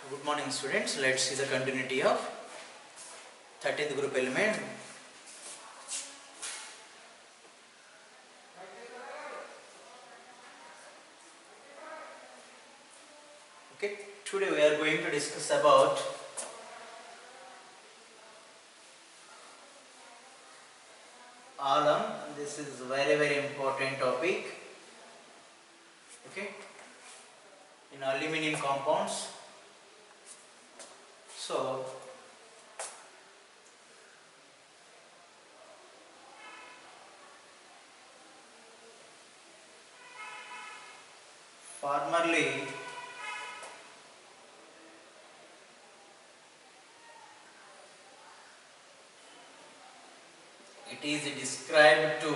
Good morning students, let's see the continuity of 13th group element. Okay, today we are going to discuss about alam. This is very important topic. Okay, in aluminum compounds. So formerly it is described to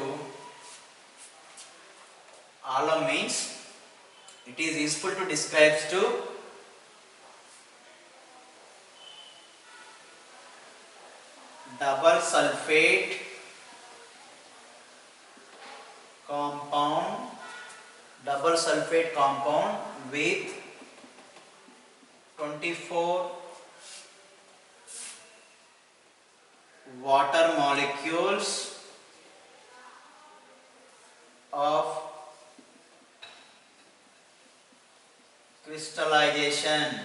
alam means it is useful to describe to double sulfate compound with 24 water molecules of crystallization.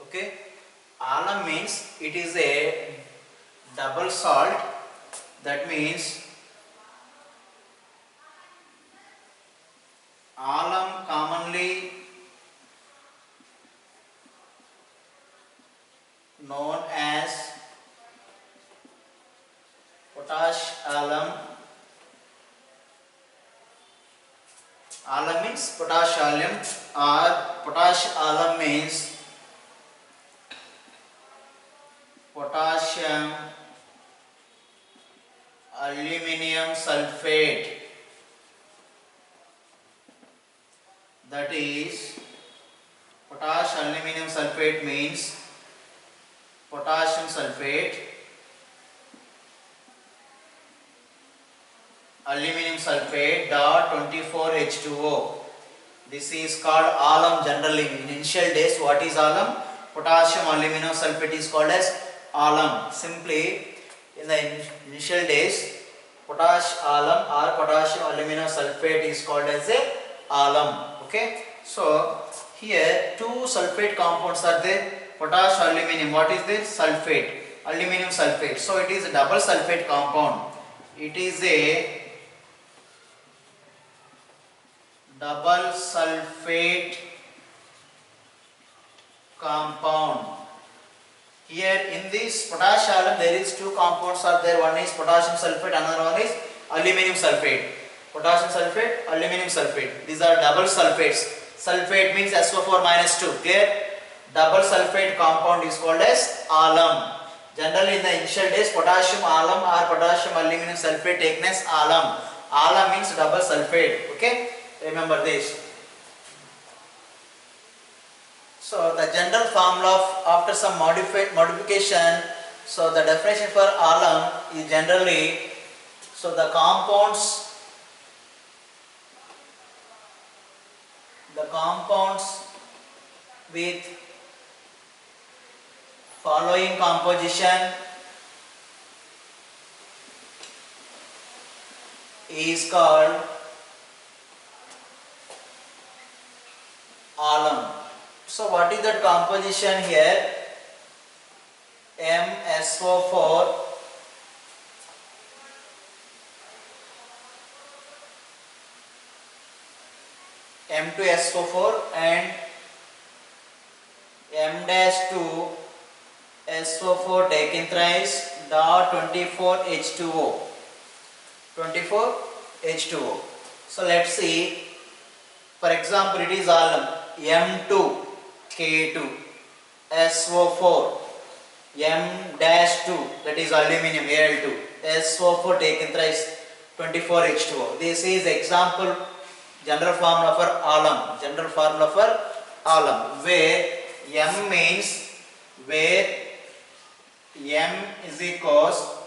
Okay, alam means it is a double salt, that means alam commonly known as potash alum. Alam means potash alum, or potash alum means potassium aluminum sulfate, that is potash aluminum sulfate means potassium sulfate, aluminum sulfate dot 24H2O. This is called alum generally. In initial days, what is alum? Potassium aluminum sulfate is called as alum. Simply, in the initial days, potash alum or potassium aluminum sulfate is called as a alum. Okay. So here two sulfate compounds are there. Potash aluminum. What is this? Sulfate. Aluminum sulfate. So it is a double sulfate compound. It is a double sulfate compound. Here in this potash alum there is two compounds are there. One is potassium sulfate, another one is aluminum sulfate. Potassium sulfate, aluminum sulfate. These are double sulfates. Sulfate means SO4 minus 2. Here double sulfate compound is called as alum. Generally in the initial days potassium alum or potassium aluminum sulfate taken as alum. Alum means double sulfate. Okay, remember this. So the general formula of after some modification, so the definition for alum is generally, so the compounds with following composition is called alum. So what is that composition here? MsO4 M2SO4 and M-2SO4 taken thrice dot 24H2O. So let's see. For example, it is alum M2K2SO4 M-2, that is aluminum Al2, SO4 taken thrice 24H2O. This is example general formula for alum. Where M means M is equals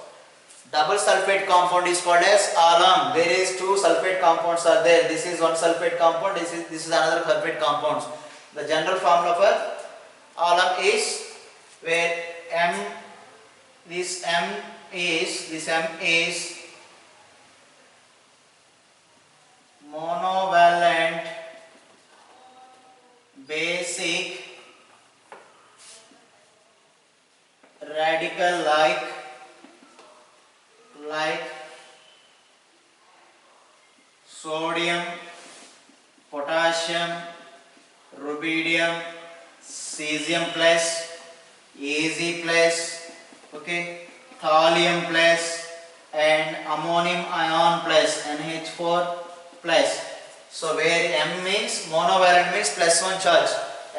double sulfate compound is called as alum. There is two sulfate compounds are there. This is one sulfate compound. This is another sulfate compound. The general formula for alum is where M, this M is monovalent basic radical like sodium, potassium, rubidium, cesium plus, Ag plus, okay, thallium plus, and ammonium ion plus, NH4 plus. So where M means monovalent means plus one charge,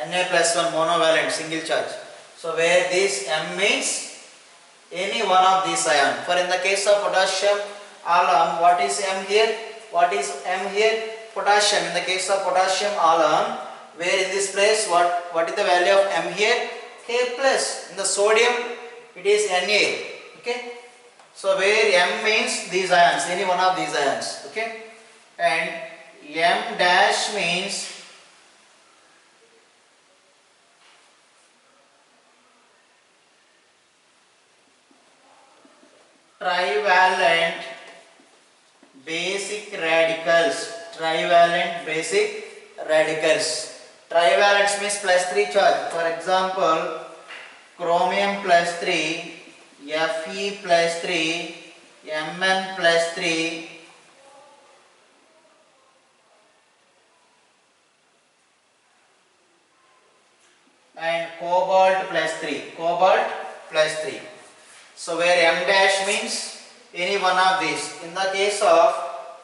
Na plus one monovalent single charge. So where this M means any one of these ion. For in the case of potassium alum, what is M here? What is M here? Potassium. In the case of potassium alum, where in this place what is the value of M here? K plus. In the sodium it is Na. Okay. So where M means these ions, any one of these ions. Okay. And M dash means trivalent basic radicals. Trivalent basic radicals. Trivalent means plus 3 charge. For example, chromium plus 3, Fe plus 3, Mn plus 3, and cobalt plus 3. Cobalt plus 3. So where M dash means any one of these. In the case of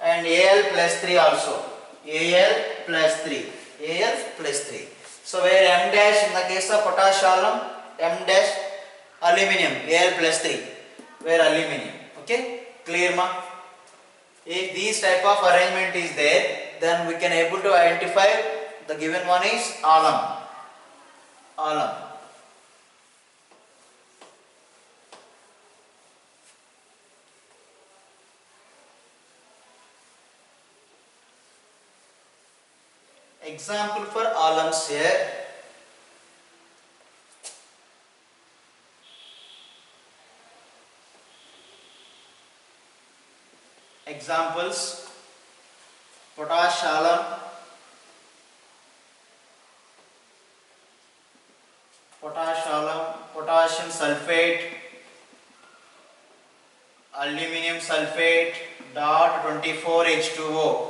and Al plus 3 also. Al plus 3. Al plus 3. So where M dash in the case of potash alum, M dash aluminium, Al plus 3. Where aluminium. Okay? Clear ma? If this type of arrangement is there, then we can able to identify the given one is alum. Alum. Example for alums here. Examples: potash alum, potassium sulfate, aluminum sulfate, dot 24 H2O.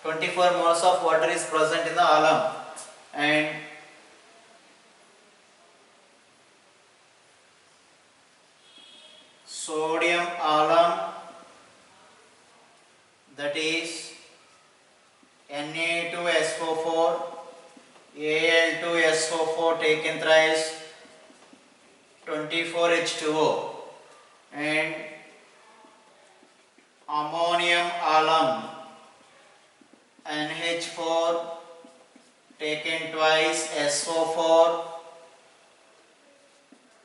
24 moles of water is present in the alum, and sodium alum, that is Na2SO4, Al2SO4 taken thrice, 24 H2O, and ammonium alum, NH4 taken twice, SO4,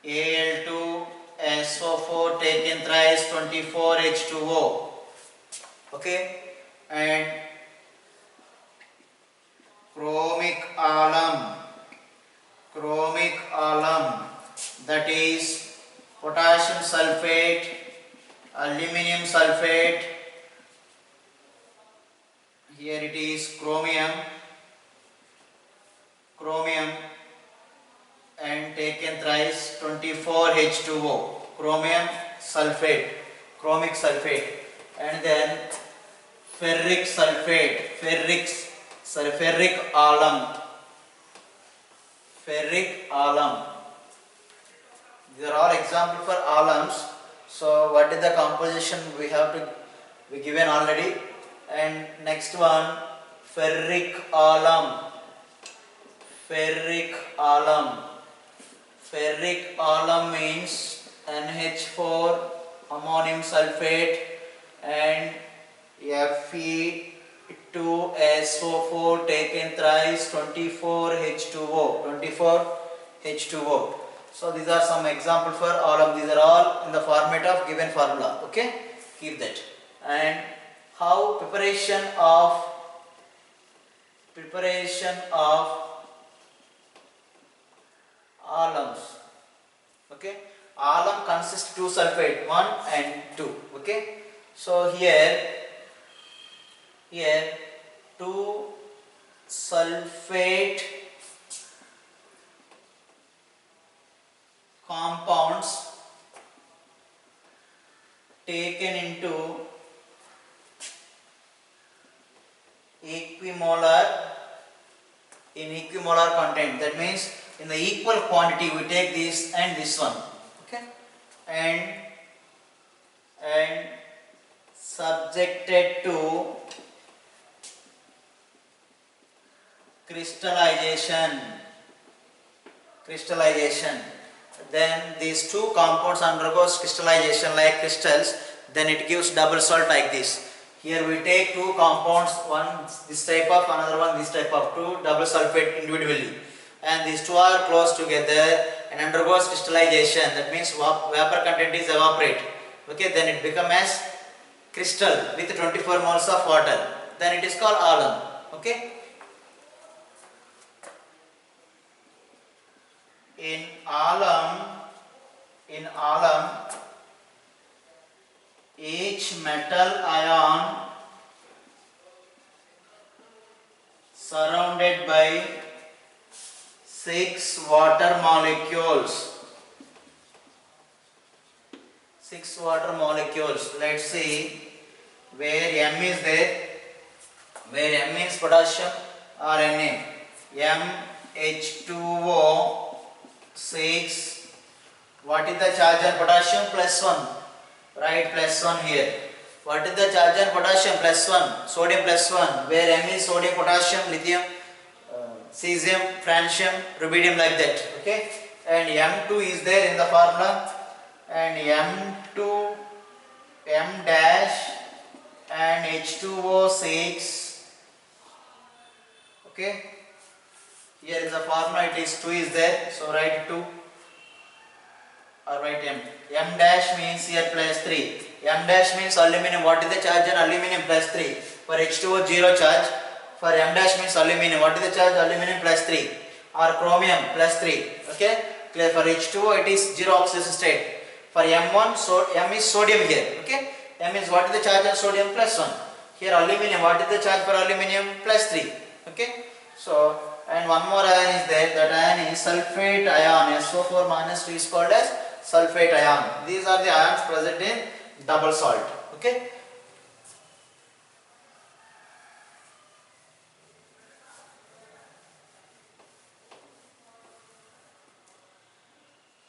Al2 SO4 taken thrice, 24 H2O. Okay, and chromic alum, that is potassium sulfate, aluminum sulfate, here it is chromium, and taken thrice, 24 H2O, chromium sulfate, chromic sulfate, and then ferric sulfate, ferric alum. These are all examples for alums. So what is the composition we have to be given already. And next one, ferric alum. Ferric alum means NH4 ammonium sulfate and Fe2SO4 taken thrice, 24 H2O. So these are some examples for alum. These are all in the format of given formula. Okay, keep that. And how preparation of alums. Okay, alum consists two sulfate, 1 and 2. Okay, so here 2 sulfate compounds taken into equimolar content. That means in the equal quantity we take this and this one. Okay, and subjected to crystallization. Then these two compounds undergoes crystallization like crystals, then it gives double salt like this. Here we take two compounds, one this type of, another one this type of, two double sulfate individually, and these two are close together and undergoes crystallization. That means vapor content is evaporate. Okay, then it becomes as crystal with 24 moles of water, then it is called alum. Okay, in alum each metal ion surrounded by 6 water molecules. 6 water molecules. Let's see where M is there. Where M is potassium or Na. MH2O 6. What is the charge on potassium? +1. Write +1 here. What is the charge on potassium? +1. Sodium +1. Where M is sodium, potassium, lithium, cesium, francium, rubidium, like that. Okay. And M2 is there in the formula. And M2, M dash and H2O6. Okay. Here is the formula, it is 2 is there. So write 2 or write M. M dash means here +3. M dash means aluminum. What is the charge on aluminum? +3. For H2O 0 charge. For M dash means aluminum. What is the charge? Aluminum +3. Or chromium +3. Okay. Clear. For H2O it is 0 oxidation state. For M1, so M is sodium here. Okay. M is what is the charge on sodium? +1. Here aluminum. What is the charge for aluminum? +3. Okay. So and one more ion is there. That ion is sulfate ion. SO4 - 2 is called as sulfate ion. These are the ions present in double salt. Okay.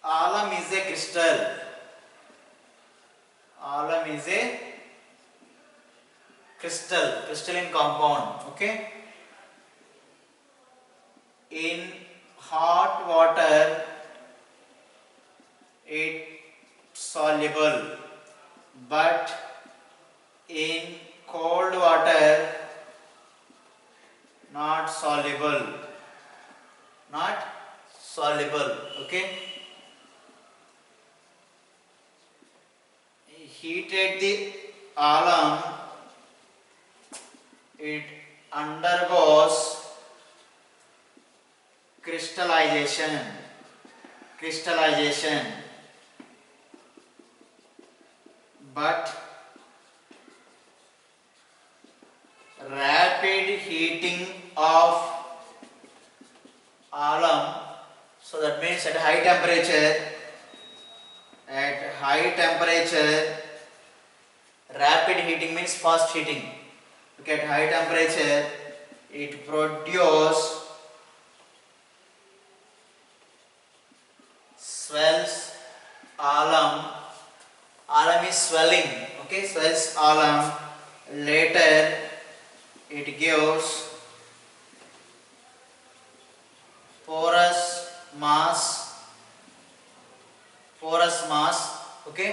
Alum is a crystal. Alum is a crystalline compound. Okay. In hot water it soluble, but in cold water not soluble. Okay. Heated the alum, it undergoes crystallization, but rapid heating of alum, so that means at high temperature, rapid heating means fast heating. Okay, at high temperature it produces swells alum. Alum is swelling. Okay, swells alum. Later it gives porous mass. Okay,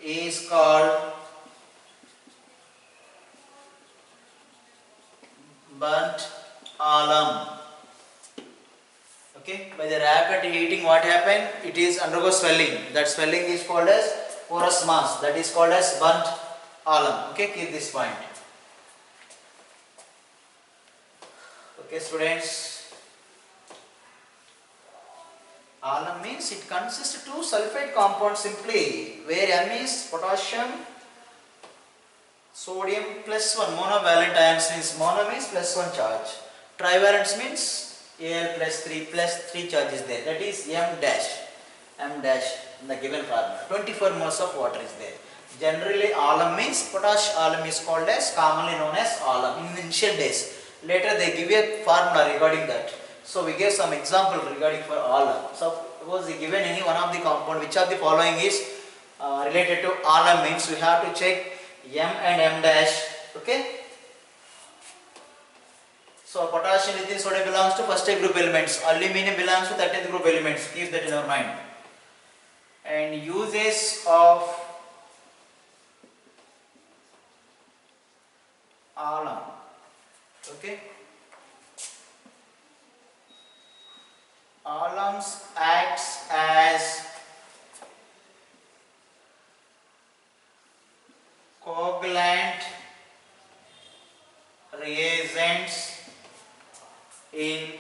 is called burnt alum. Okay, by the rapid heating what happened? It is undergo swelling. That swelling is called as porous mass. That is called as burnt alum. Okay, keep this point. Okay, students. Alum means it consists of two sulfate compounds simply, where M is potassium, sodium plus 1. Monovalent ions means mono means plus 1 charge. Trivalent means Al plus 3 charges there. That is M dash. M dash in the given formula. 24 moles of water is there. Generally alum means potash alum is called as, commonly known as alum in initial days. Later they give a formula regarding that. So we gave some example regarding for alum. So suppose they given any one of the compound, which of the following is related to alum means we have to check M and M dash. Okay. So potassium, lithium, sodium belongs to first group elements. Aluminum belongs to 13th group elements. Keep that in our mind. And uses of alum. Okay. Alums acts as coagulant reagents in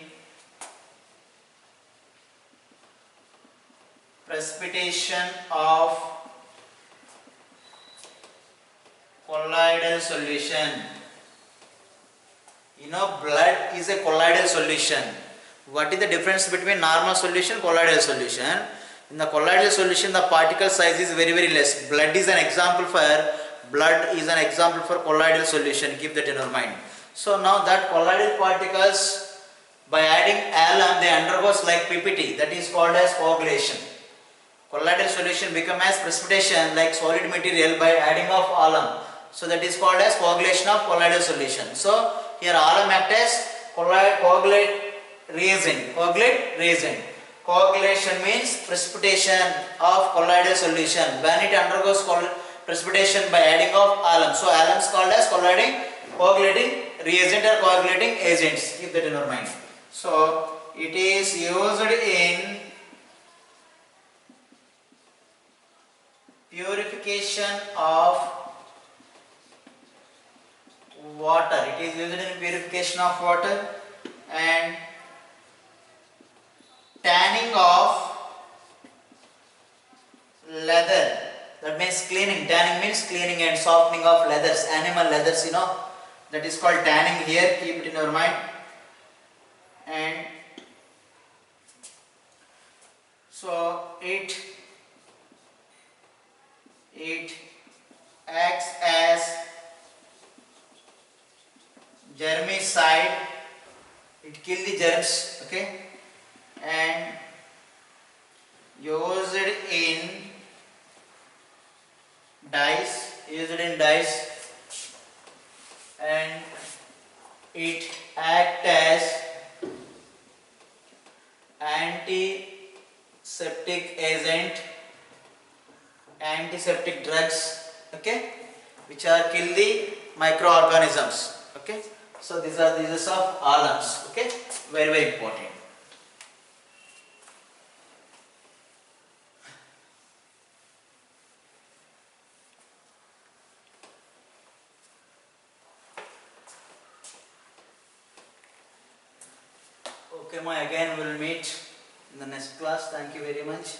precipitation of colloidal solution. You know, blood is a colloidal solution. What is the difference between normal solution, colloidal solution? In the colloidal solution, the particle size is very less. Blood is an example for colloidal solution. Keep that in our mind. So now that colloidal particles, by adding alum, they undergoes like PPT, that is called as coagulation. Colloidal solution become as precipitation like solid material by adding of alum. So that is called as coagulation of colloidal solution. So here alum act as coagulate reagent. Coagulation means precipitation of colloidal solution when it undergoes precipitation by adding of alum. So alum is called as coagulating reagent or coagulating agents. Keep that in our mind. So it is used in purification of water. It is used in purification of water and tanning of leather. That means cleaning. Tanning means cleaning and softening of leathers, animal leathers, you know. That is called tanning here. Keep it in your mind. And so it acts as germicide. It kills the germs. Okay. And used in dyes, and it acts as antiseptic agent, antiseptic drugs, okay, which are kill the microorganisms. Okay, so these are the uses of alums. Okay, very important. Okay, again we'll meet in the next class. Thank you very much.